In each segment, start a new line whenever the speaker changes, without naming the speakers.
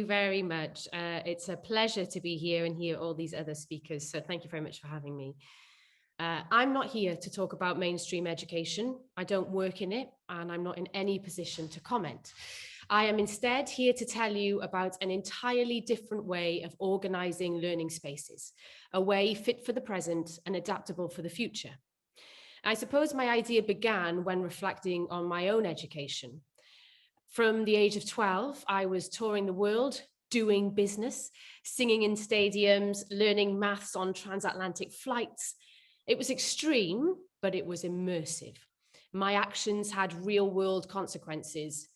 you very much. It's a pleasure to be here and hear all these other speakers. So thank you very much for having me. I'm not here to talk about mainstream education. I don't work in it, and I'm not in any position to comment. I am instead here to tell you about an entirely different way of organizing learning spaces, a way fit for the present and adaptable for the future. I suppose my idea began when reflecting on my own education. From the age of 12, I was touring the world, doing business, singing in stadiums, learning maths on transatlantic flights. It was extreme, but it was immersive. My actions had real world consequences.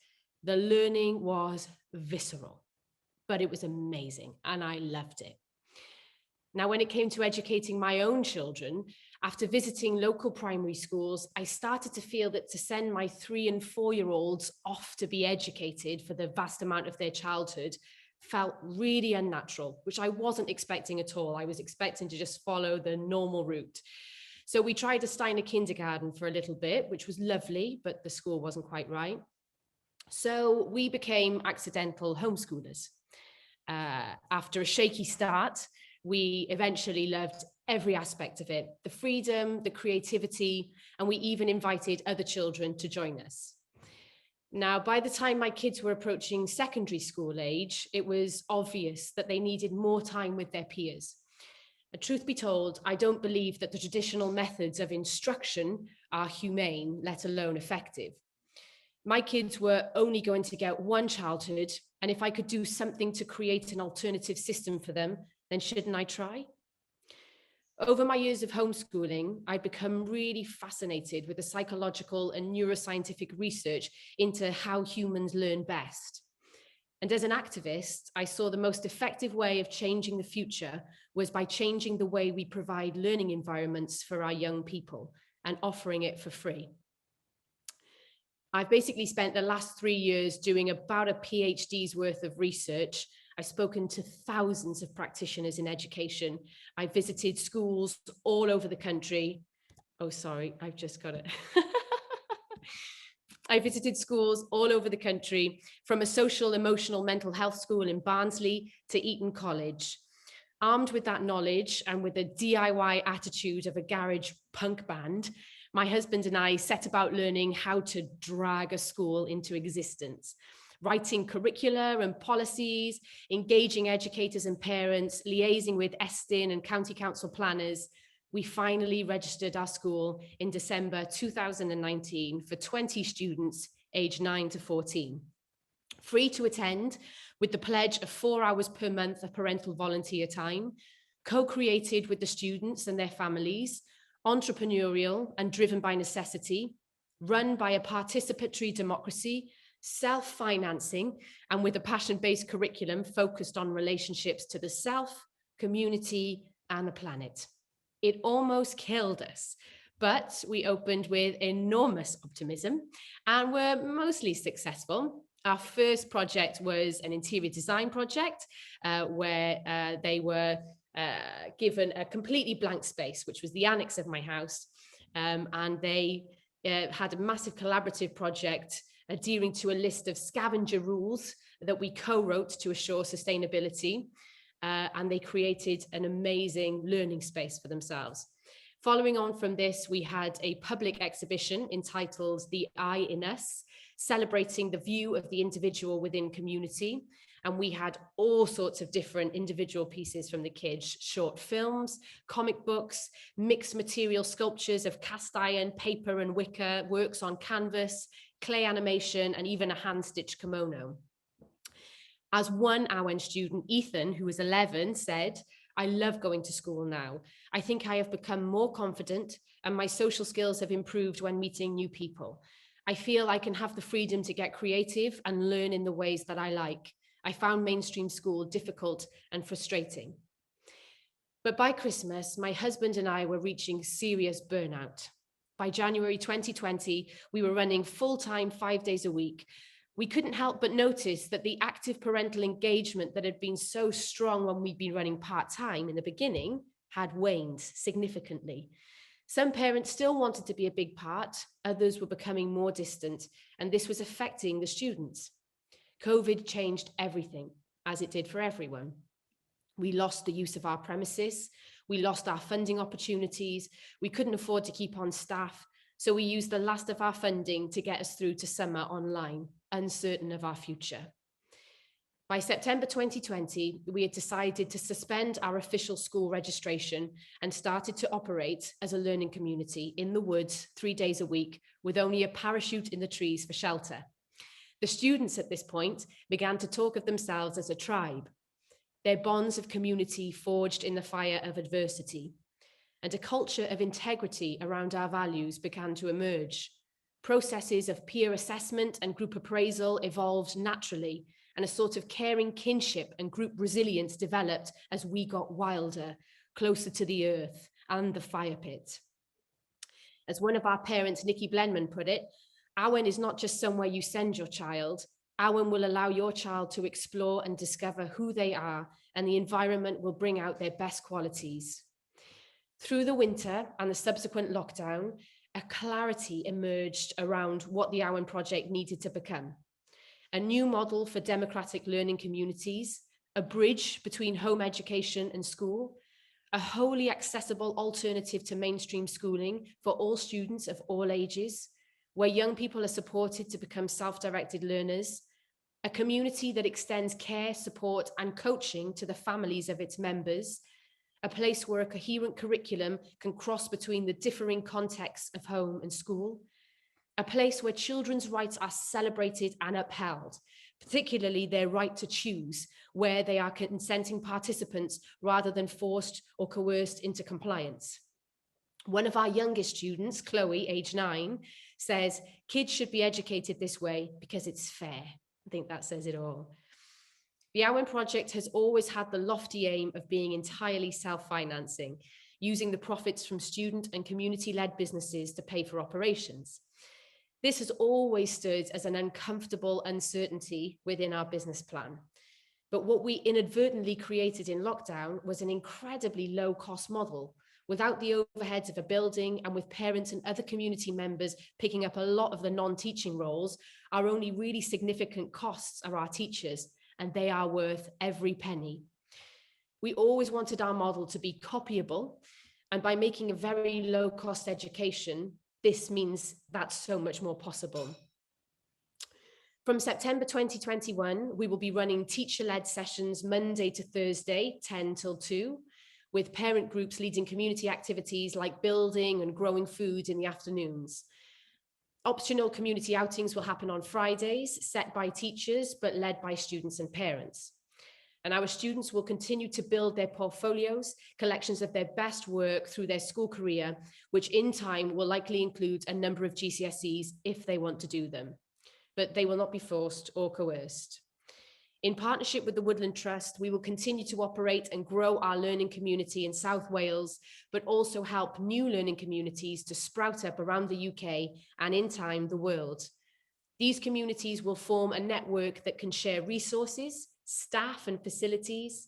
The learning was visceral, but it was amazing and I loved it. Now, when it came to educating my own children, after visiting local primary schools, I started to feel that to send my 3 and 4-year-olds off to be educated for the vast amount of their childhood felt really unnatural, which I wasn't expecting at all. I was expecting to just follow the normal route. So we tried a Steiner kindergarten for a little bit, which was lovely, but the school wasn't quite right. So we became accidental homeschoolers. After a shaky start, we eventually loved every aspect of it, the freedom, the creativity, and we even invited other children to join us. Now, by the time my kids were approaching secondary school age, it was obvious that they needed more time with their peers. And truth be told, I don't believe that the traditional methods of instruction are humane, let alone effective. My kids were only going to get one childhood, and if I could do something to create an alternative system for them, then shouldn't I try? Over my years of homeschooling, I'd become really fascinated with the psychological and neuroscientific research into how humans learn best. And as an activist, I saw the most effective way of changing the future was by changing the way we provide learning environments for our young people and offering it for free. I've basically spent the last 3 years doing about a PhD's worth of research. I've spoken to thousands of practitioners in education. I visited schools all over the country. Oh, sorry, I've just got it. I visited schools all over the country, from a social, emotional, mental health school in Barnsley to Eton College. Armed with that knowledge and with the DIY attitude of a garage punk band, my husband and I set about learning how to drag a school into existence, writing curricula and policies, engaging educators and parents, liaising with Estin and county council planners. We finally registered our school in December 2019 for 20 students aged 9 to 14. Free to attend, with the pledge of 4 hours per month of parental volunteer time, co-created with the students and their families, entrepreneurial and driven by necessity, run by a participatory democracy, self-financing, and with a passion-based curriculum focused on relationships to the self, community, and the planet. It almost killed us, but we opened with enormous optimism and were mostly successful. Our first project was an interior design project where they were given a completely blank space, which was the annex of my house. And they had a massive collaborative project adhering to a list of scavenger rules that we co-wrote to assure sustainability. And they created an amazing learning space for themselves. Following on from this, we had a public exhibition entitled The I in Us, celebrating the view of the individual within community. And we had all sorts of different individual pieces from the kids, short films, comic books, mixed material sculptures of cast iron, paper and wicker, works on canvas, clay animation, and even a hand-stitched kimono. As one Awen student, Ethan, who was 11, said, "I love going to school now. I think I have become more confident and my social skills have improved when meeting new people. I feel I can have the freedom to get creative and learn in the ways that I like. I found mainstream school difficult and frustrating." But by Christmas, my husband and I were reaching serious burnout. By January 2020, we were running full-time 5 days a week. We couldn't help but notice that the active parental engagement that had been so strong when we'd been running part-time in the beginning had waned significantly. Some parents still wanted to be a big part, others were becoming more distant, and this was affecting the students. COVID changed everything. as it did for everyone. We lost the use of our premises. We lost our funding opportunities. We couldn't afford to keep on staff. So we used the last of our funding to get us through to summer online, uncertain of our future. By September 2020, we had decided to suspend our official school registration and started to operate as a learning community in the woods 3 days a week with only a parachute in the trees for shelter. The students at this point began to talk of themselves as a tribe, their bonds of community forged in the fire of adversity, and a culture of integrity around our values began to emerge. Processes of peer assessment and group appraisal evolved naturally, and a sort of caring kinship and group resilience developed as we got wilder, closer to the earth and the fire pit. As one of our parents, Nikki Blenman, put it, Awen is not just somewhere you send your child. Awen will allow your child to explore and discover who they are, and the environment will bring out their best qualities. Through the winter and the subsequent lockdown, a clarity emerged around what the Awen Project needed to become. A new model for democratic learning communities, a bridge between home education and school, a wholly accessible alternative to mainstream schooling for all students of all ages, where young people are supported to become self-directed learners, a community that extends care, support, and coaching to the families of its members, a place where a coherent curriculum can cross between the differing contexts of home and school, a place where children's rights are celebrated and upheld, particularly their right to choose, where they are consenting participants rather than forced or coerced into compliance. One of our youngest students, Chloe, age 9, says, kids should be educated this way because it's fair. I think that says it all. The Awen Project has always had the lofty aim of being entirely self-financing, using the profits from student and community-led businesses to pay for operations. This has always stood as an uncomfortable uncertainty within our business plan. But what we inadvertently created in lockdown was an incredibly low-cost model, without the overheads of a building and with parents and other community members picking up a lot of the non-teaching roles. Our only really significant costs are our teachers, and they are worth every penny. We always wanted our model to be copyable, and by making a very low-cost education, this means that's so much more possible. From September 2021, we will be running teacher-led sessions Monday to Thursday, 10 till 2, with parent groups leading community activities like building and growing food in the afternoons. Optional community outings will happen on Fridays, set by teachers, but led by students and parents. And our students will continue to build their portfolios, collections of their best work through their school career, which in time will likely include a number of GCSEs if they want to do them, but they will not be forced or coerced. In partnership with the Woodland Trust, we will continue to operate and grow our learning community in South Wales, but also help new learning communities to sprout up around the UK and in time the world. These communities will form a network that can share resources, staff and facilities.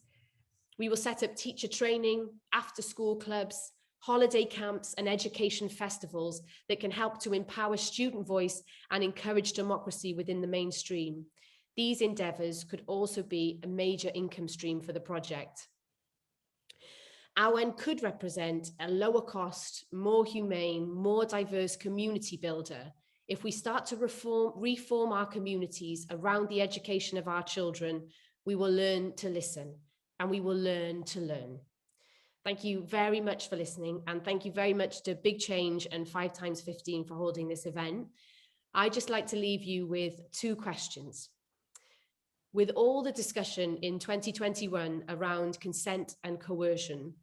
We will set up teacher training, after-school clubs, holiday camps and education festivals that can help to empower student voice and encourage democracy within the mainstream. These endeavours could also be a major income stream for the project. Awen could represent a lower cost, more humane, more diverse community builder if we start to reform our communities around the education of our children. We will learn to listen and we will learn to learn. Thank you very much for listening, and thank you very much to Big Change and 5x15 for holding this event. I'd just like to leave you with 2 questions. With all the discussion in 2021 around consent and coercion,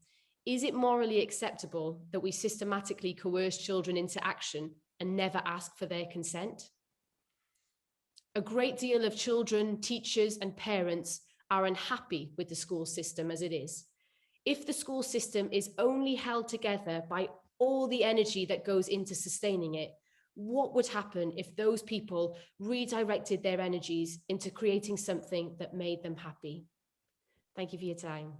is it morally acceptable that we systematically coerce children into action and never ask for their consent? A great deal of children, teachers, and parents are unhappy with the school system as it is. If the school system is only held together by all the energy that goes into sustaining it, what would happen if those people redirected their energies into creating something that made them happy? Thank you for your time.